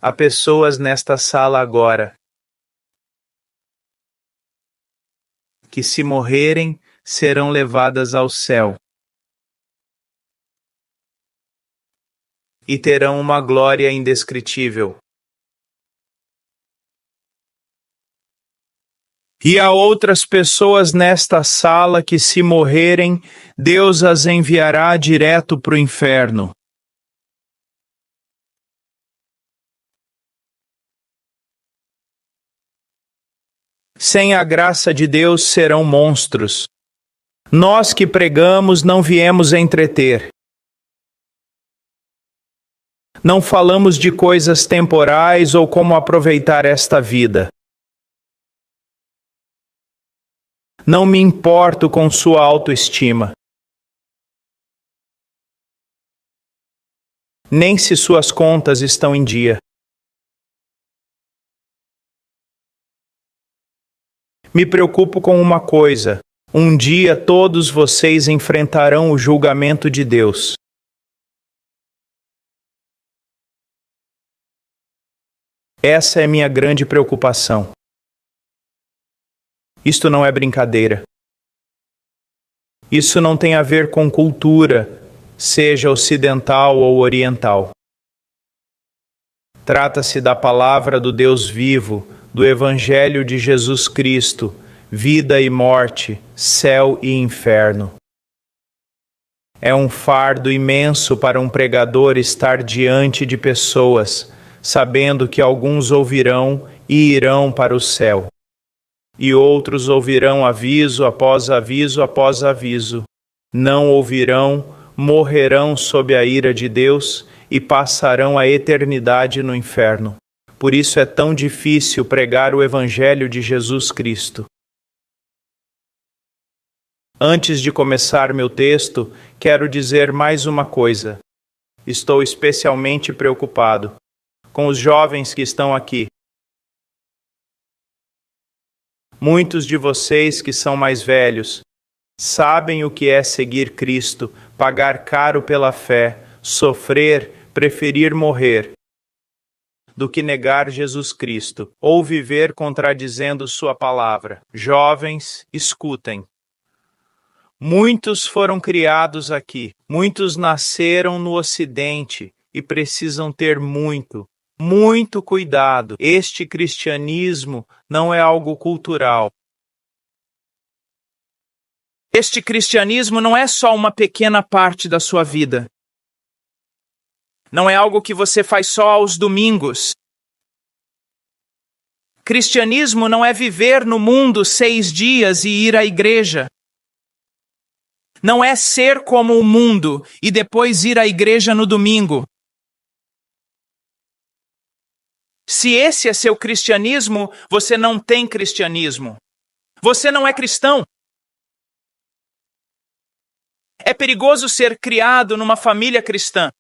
Há pessoas nesta sala agora que, se morrerem, serão levadas ao céu e terão uma glória indescritível. E há outras pessoas nesta sala que, se morrerem, Deus as enviará direto para o inferno. Sem a graça de Deus serão monstros. Nós que pregamos não viemos entreter. Não falamos de coisas temporais ou como aproveitar esta vida. Não me importo com sua autoestima, nem se suas contas estão em dia. Me preocupo com uma coisa: um dia todos vocês enfrentarão o julgamento de Deus. Essa é minha grande preocupação. Isto não é brincadeira. Isso não tem a ver com cultura, seja ocidental ou oriental. Trata-se da palavra do Deus vivo, do Evangelho de Jesus Cristo, vida e morte, céu e inferno. É um fardo imenso para um pregador estar diante de pessoas, sabendo que alguns ouvirão e irão para o céu, e outros ouvirão aviso após aviso após aviso. Não ouvirão, morrerão sob a ira de Deus e passarão a eternidade no inferno. Por isso é tão difícil pregar o Evangelho de Jesus Cristo. Antes de começar meu texto, quero dizer mais uma coisa. Estou especialmente preocupado com os jovens que estão aqui. Muitos de vocês que são mais velhos sabem o que é seguir Cristo, pagar caro pela fé, sofrer, preferir morrer, do que negar Jesus Cristo, ou viver contradizendo sua palavra. Jovens, escutem. Muitos foram criados aqui, muitos nasceram no Ocidente e precisam ter muito cuidado. Este cristianismo não é algo cultural. Este cristianismo não é só uma pequena parte da sua vida. Não é algo que você faz só aos domingos. Cristianismo não é viver no mundo 6 dias e ir à igreja. Não é ser como o mundo e depois ir à igreja no domingo. Se esse é seu cristianismo, você não tem cristianismo. Você não é cristão. É perigoso ser criado numa família cristã.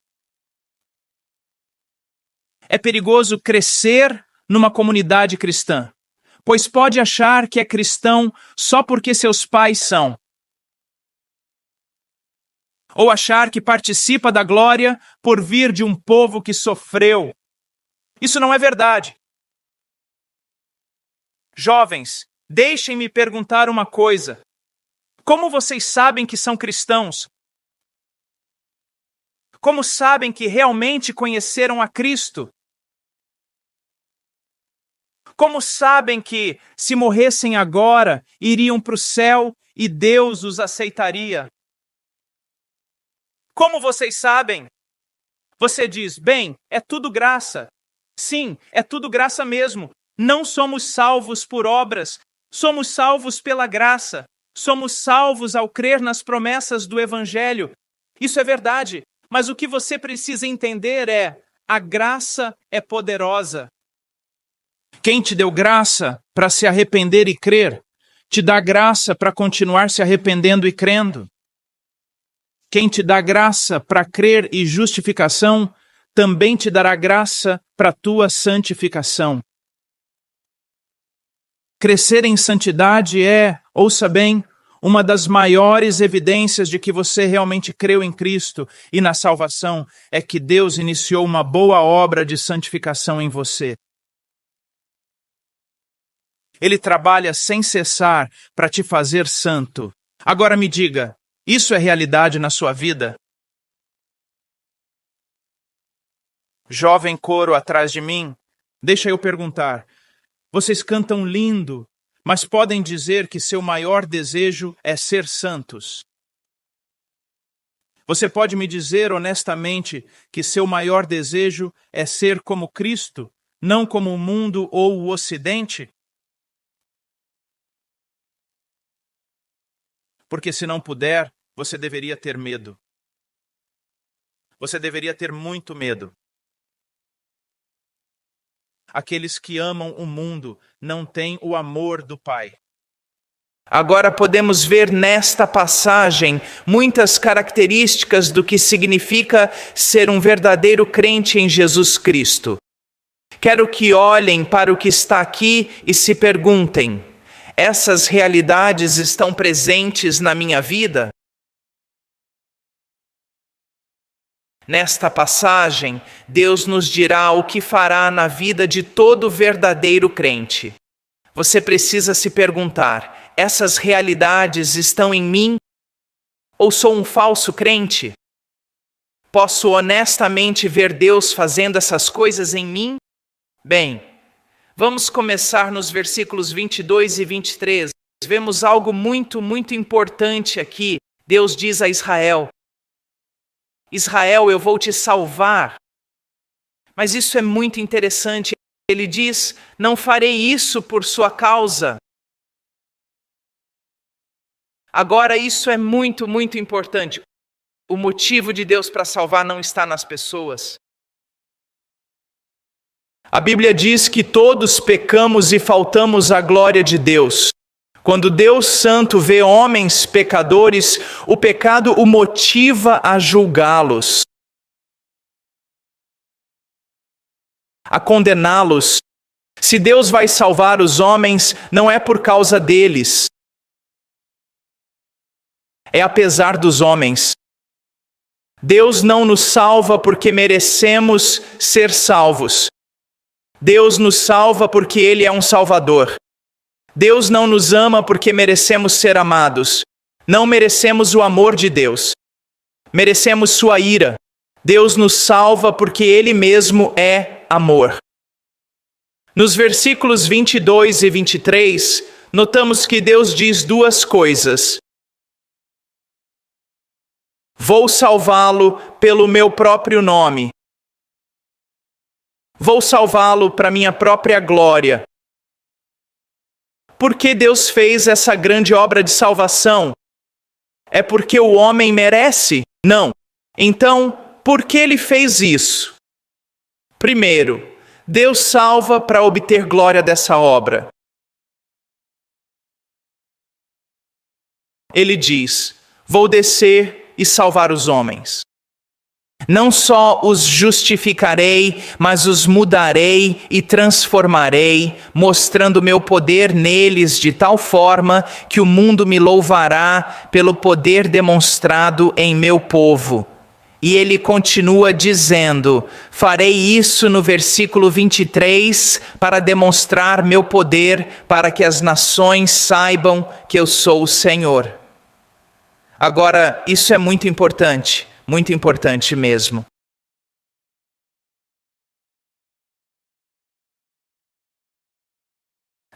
É perigoso crescer numa comunidade cristã, pois pode achar que é cristão só porque seus pais são. Ou achar que participa da glória por vir de um povo que sofreu. Isso não é verdade. Jovens, deixem-me perguntar uma coisa. Como vocês sabem que são cristãos? Como sabem que realmente conheceram a Cristo? Como sabem que, se morressem agora, iriam para o céu e Deus os aceitaria? Como vocês sabem? Você diz, bem, é tudo graça. Sim, é tudo graça mesmo. Não somos salvos por obras, somos salvos pela graça. Somos salvos ao crer nas promessas do Evangelho. Isso é verdade, mas o que você precisa entender é: a graça é poderosa. Quem te deu graça para se arrepender e crer, te dá graça para continuar se arrependendo e crendo. Quem te dá graça para crer e justificação, também te dará graça para tua santificação. Crescer em santidade é, ouça bem, Uma das maiores evidências de que você realmente creu em Cristo e na salvação é que Deus iniciou uma boa obra de santificação em você. Ele trabalha sem cessar para te fazer santo. Agora me diga, isso é realidade na sua vida? Jovem coro atrás de mim, deixa eu perguntar. Vocês cantam lindo, mas podem dizer que seu maior desejo é ser santos. Você pode me dizer honestamente que seu maior desejo é ser como Cristo, não como o mundo ou o Ocidente? Porque se não puder, você deveria ter medo. Você deveria ter muito medo. Aqueles que amam o mundo não têm o amor do Pai. Agora podemos ver nesta passagem muitas características do que significa ser um verdadeiro crente em Jesus Cristo. Quero que olhem para o que está aqui e se perguntem: essas realidades estão presentes na minha vida? Nesta passagem, Deus nos dirá o que fará na vida de todo verdadeiro crente. Você precisa se perguntar: essas realidades estão em mim? Ou sou um falso crente? Posso honestamente ver Deus fazendo essas coisas em mim? Bem, vamos começar nos versículos 22 e 23. Vemos algo muito importante aqui. Deus diz a Israel: Israel, eu vou te salvar. Mas isso é muito interessante. Ele diz: não farei isso por sua causa. Agora, isso é muito importante. O motivo de Deus para salvar não está nas pessoas. A Bíblia diz que todos pecamos e faltamos à glória de Deus. Quando Deus Santo vê homens pecadores, o pecado o motiva a julgá-los, a condená-los. Se Deus vai salvar os homens, não é por causa deles, é apesar dos homens. Deus não nos salva porque merecemos ser salvos. Deus nos salva porque Ele é um Salvador. Deus não nos ama porque merecemos ser amados. Não merecemos o amor de Deus. Merecemos sua ira. Deus nos salva porque Ele mesmo é amor. Nos versículos 22 e 23, notamos que Deus diz duas coisas. Vou salvá-lo pelo meu próprio nome. Vou salvá-lo para minha própria glória. Por que Deus fez essa grande obra de salvação? É porque o homem merece? Não. Então, por que Ele fez isso? Primeiro, Deus salva para obter glória dessa obra. Ele diz: vou descer e salvar os homens. Não só os justificarei, mas os mudarei e transformarei, mostrando meu poder neles de tal forma que o mundo me louvará pelo poder demonstrado em meu povo. E ele continua dizendo: farei isso no versículo 23 para demonstrar meu poder, para que as nações saibam que eu sou o Senhor. Agora, isso é muito importante mesmo.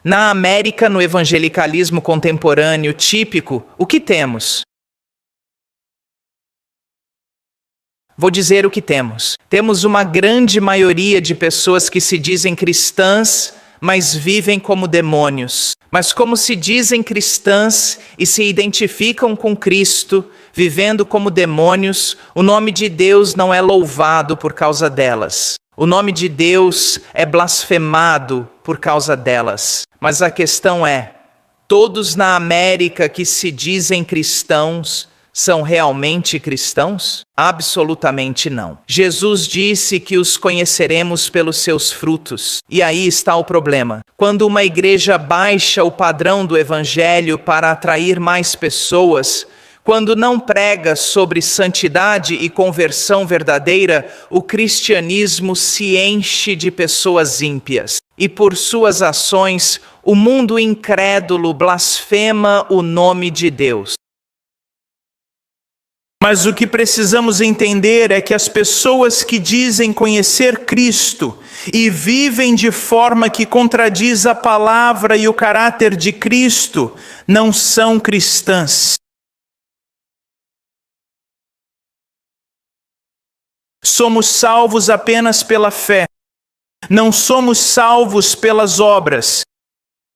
Na América, no evangelicalismo contemporâneo típico, o que temos? Vou dizer o que temos. Temos uma grande maioria de pessoas que se dizem cristãs, mas vivem como demônios. Mas como se dizem cristãs e se identificam com Cristo, vivendo como demônios, o nome de Deus não é louvado por causa delas. O nome de Deus é blasfemado por causa delas. Mas a questão é, todos na América que se dizem cristãos são realmente cristãos? Absolutamente não. Jesus disse que os conheceremos pelos seus frutos. E aí está o problema. Quando uma igreja baixa o padrão do evangelho para atrair mais pessoas, quando não prega sobre santidade e conversão verdadeira, o cristianismo se enche de pessoas ímpias. E por suas ações, o mundo incrédulo blasfema o nome de Deus. Mas o que precisamos entender é que as pessoas que dizem conhecer Cristo e vivem de forma que contradiz a palavra e o caráter de Cristo, não são cristãs. Somos salvos apenas pela fé. Não somos salvos pelas obras.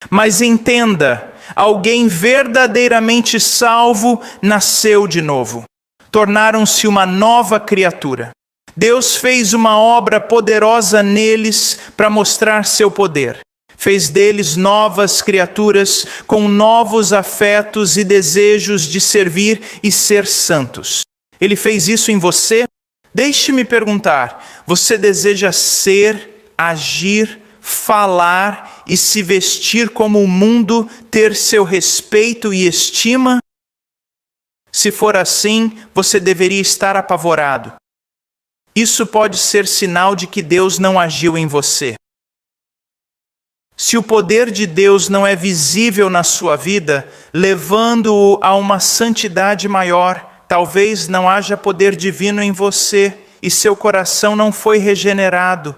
Mas entenda, alguém verdadeiramente salvo nasceu de novo. Tornaram-se uma nova criatura. Deus fez uma obra poderosa neles para mostrar seu poder. Fez deles novas criaturas com novos afetos e desejos de servir e ser santos. Ele fez isso em você? Deixe-me perguntar, você deseja ser, agir, falar e se vestir como o mundo, ter seu respeito e estima? Se for assim, você deveria estar apavorado. Isso pode ser sinal de que Deus não agiu em você. Se o poder de Deus não é visível na sua vida, levando-o a uma santidade maior, talvez não haja poder divino em você e seu coração não foi regenerado.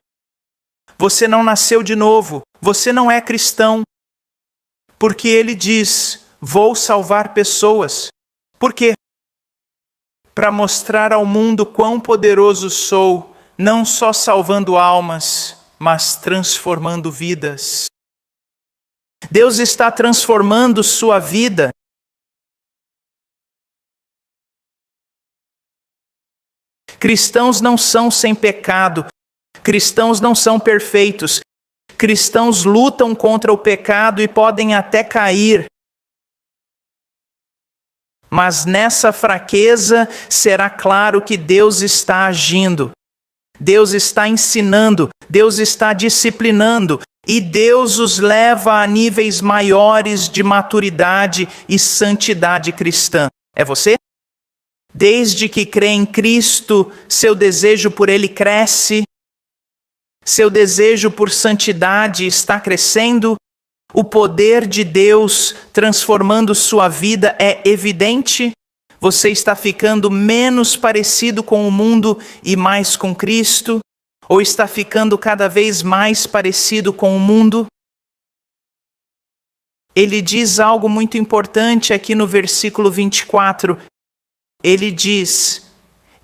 Você não nasceu de novo, você não é cristão. Porque ele diz, vou salvar pessoas. Por quê? Para mostrar ao mundo quão poderoso sou, não só salvando almas, mas transformando vidas. Deus está transformando sua vida. Cristãos não são sem pecado. Cristãos não são perfeitos. Cristãos lutam contra o pecado e podem até cair. Mas nessa fraqueza será claro que Deus está agindo. Deus está ensinando. Deus está disciplinando. E Deus os leva a níveis maiores de maturidade e santidade cristã. É você? Desde que crê em Cristo, seu desejo por Ele cresce, seu desejo por santidade está crescendo, o poder de Deus transformando sua vida é evidente, você está ficando menos parecido com o mundo e mais com Cristo, ou está ficando cada vez mais parecido com o mundo? Ele diz algo muito importante aqui no versículo 24. Ele diz,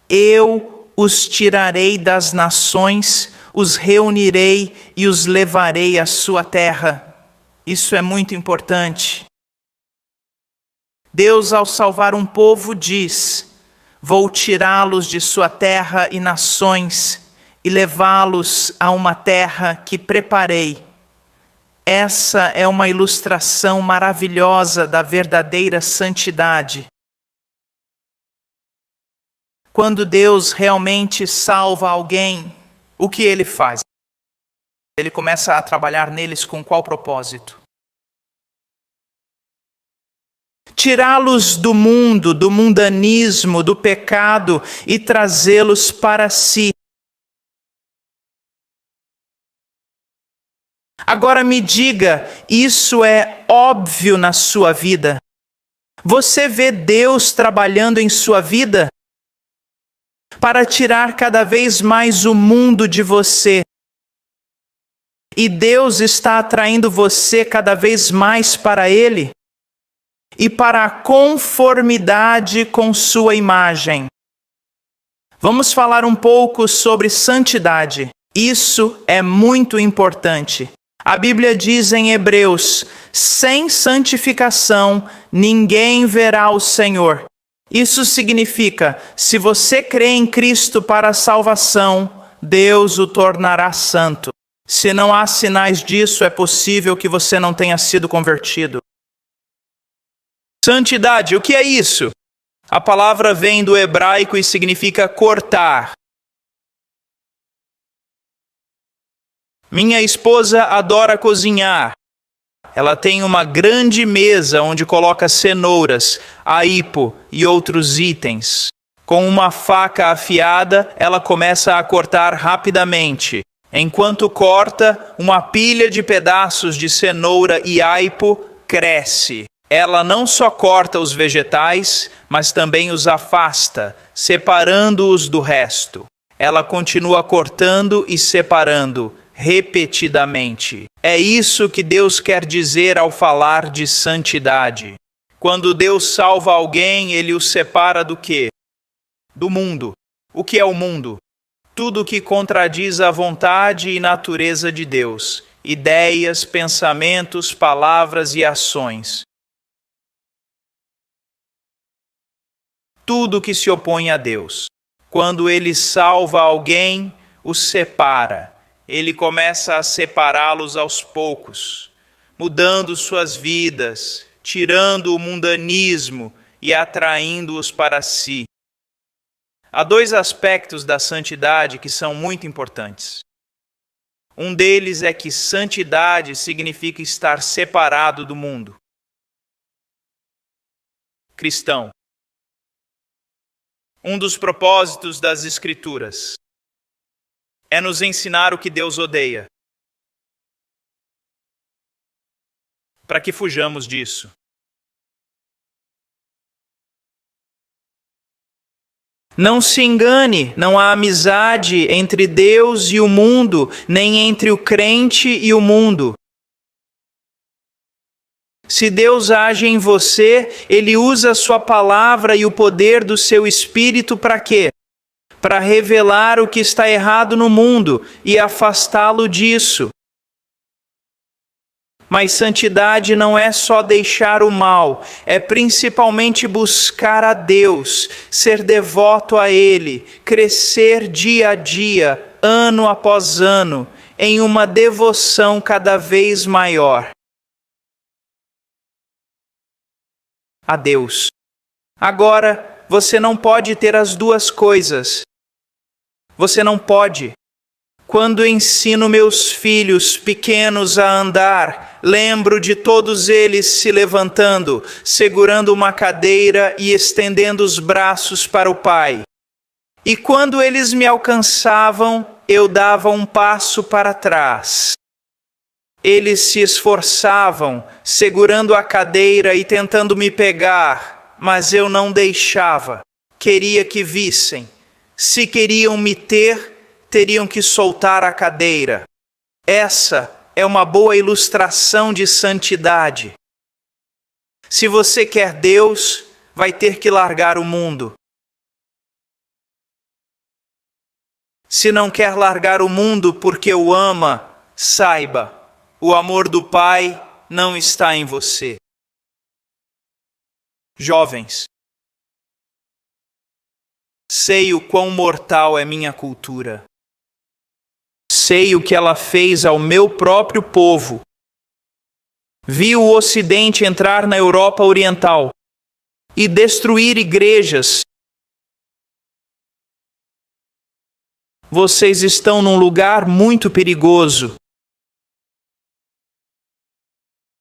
eu os tirarei das nações, os reunirei e os levarei à sua terra. Isso é muito importante. Deus, ao salvar um povo, diz, vou tirá-los de sua terra e nações e levá-los a uma terra que preparei. Essa é uma ilustração maravilhosa da verdadeira santidade. Quando Deus realmente salva alguém, o que Ele faz? Ele começa a trabalhar neles com qual propósito? Tirá-los do mundo, do mundanismo, do pecado e trazê-los para si. Agora me diga, isso é óbvio na sua vida? Você vê Deus trabalhando em sua vida? Para tirar cada vez mais o mundo de você. E Deus está atraindo você cada vez mais para Ele e para a conformidade com sua imagem. Vamos falar um pouco sobre santidade. Isso é muito importante. A Bíblia diz em Hebreus, sem santificação ninguém verá o Senhor. Isso significa, se você crê em Cristo para a salvação, Deus o tornará santo. Se não há sinais disso, é possível que você não tenha sido convertido. Santidade, o que é isso? A palavra vem do hebraico e significa cortar. Minha esposa adora cozinhar. Ela tem uma grande mesa onde coloca cenouras, aipo e outros itens. Com uma faca afiada, ela começa a cortar rapidamente. Enquanto corta, uma pilha de pedaços de cenoura e aipo cresce. Ela não só corta os vegetais, mas também os afasta, separando-os do resto. Ela continua cortando e separando repetidamente. É isso que Deus quer dizer ao falar de santidade. Quando Deus salva alguém, Ele o separa do quê? Do mundo. O que é o mundo? Tudo que contradiz a vontade e natureza de Deus. Ideias, pensamentos, palavras e ações. Tudo que se opõe a Deus. Quando Ele salva alguém, os separa. Ele começa a separá-los aos poucos, mudando suas vidas, tirando o mundanismo e atraindo-os para si. Há dois aspectos da santidade que são muito importantes. Um deles é que santidade significa estar separado do mundo. Cristão. Um dos propósitos das Escrituras é nos ensinar o que Deus odeia, para que fujamos disso. Não se engane, não há amizade entre Deus e o mundo, nem entre o crente e o mundo. Se Deus age em você, Ele usa a sua palavra e o poder do seu Espírito para quê? Para revelar o que está errado no mundo e afastá-lo disso. Mas santidade não é só deixar o mal, é principalmente buscar a Deus, ser devoto a Ele, crescer dia a dia, ano após ano, em uma devoção cada vez maior a Deus. Agora, você não pode ter as duas coisas. Você não pode. Quando ensino meus filhos pequenos a andar, lembro de todos eles se levantando, segurando uma cadeira e estendendo os braços para o Pai. E quando eles me alcançavam, eu dava um passo para trás. Eles se esforçavam, segurando a cadeira e tentando me pegar, mas eu não deixava. Queria que vissem. Se queriam me ter, teriam que soltar a cadeira. Essa é uma boa ilustração de santidade. Se você quer Deus, vai ter que largar o mundo. Se não quer largar o mundo porque o ama, saiba, o amor do Pai não está em você. Jovens, sei o quão mortal é minha cultura. Sei o que ela fez ao meu próprio povo. Vi o Ocidente entrar na Europa Oriental e destruir igrejas. Vocês estão num lugar muito perigoso.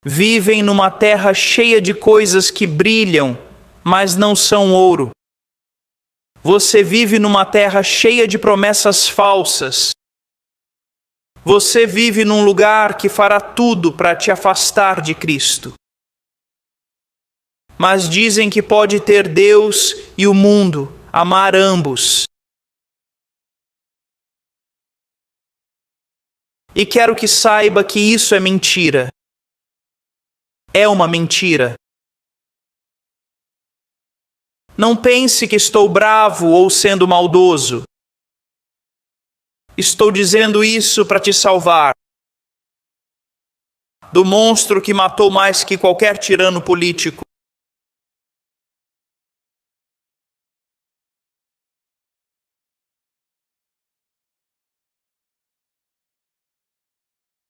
Vivem numa terra cheia de coisas que brilham, mas não são ouro. Você vive numa terra cheia de promessas falsas. Você vive num lugar que fará tudo para te afastar de Cristo. Mas dizem que pode ter Deus e o mundo, amar ambos. E quero que saiba que isso é mentira. É uma mentira. Não pense que estou bravo ou sendo maldoso. Estou dizendo isso para te salvar do monstro que matou mais que qualquer tirano político.